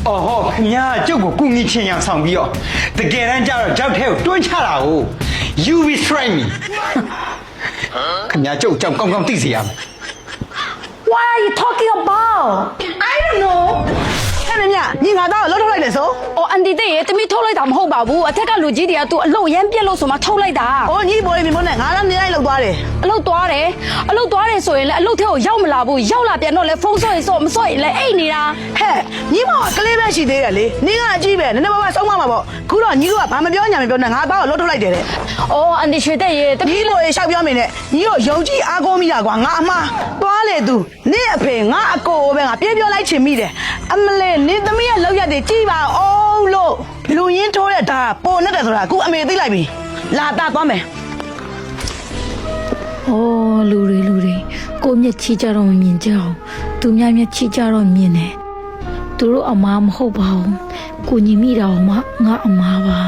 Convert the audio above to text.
哦，呀，这个公益钱样上比哦，这给人家了招条多差了哦，You will strike me。看呀，就讲刚刚对谁呀 What are you talking about? I don't know. အဲ့မင်းညီငါသားကိုလှုပ်ထုတ်လိုက်တယ်ဆို 哦，安迪的耶，这边偷来打唔好吧？不，这个路基的啊，都路沿边路什么偷来打？ ။ဟိုညီပေါ်နေမြင်မနဲ့ငါလည်းနေလိုက်လှုပ်သွားတယ် 路多的，路多的所以嘞，路条要么拉不，要那边弄来风所以说，唔所以嘞，哎你啦。 ။ဟဲ့ညီမကလေးပဲရှိသေးတယ်လေ။နင်းကအကြည့်ပဲနည်းနည်းပါးပါးဆုံးမမှာပေါ့။ခုတော့ညီတို့ကဘာမပြောညာမပြောနဲ့ငါသားကိုလှုပ်ထုတ်လိုက်တယ်တဲ့ 哦，安迪学的耶，这 ။ညီ 边 ပေါ်ရေရှောက်ပြောမိနဲ့ညီတို့ယုံကြည်အားကိုးမိတာကွာငါအမှားသွားလေသူနင့်အဖေငါအကိုပဲငါပြေးပြောလိုက်ချင်မိတယ်။အမလေးနင်းသမီးရဲ့လောက်ရက်တွေကြည့်ပါအောင်လို့လူရင်းထိုးတဲ့ဒါပုံနဲ့တယ်ဆိုတာအခုအမေသိလိုက်ပြီ။လာတာသွားမယ်။ 哦，လူတွေကိုမျက်ချီကြတော့မမြင်ကြအောင်သူများမျက်ချီကြတော့မြင်တယ်သူတို့အမားမဟုတ်ပါဘူးကိုညီမိတာအောင်မငါအမားပါ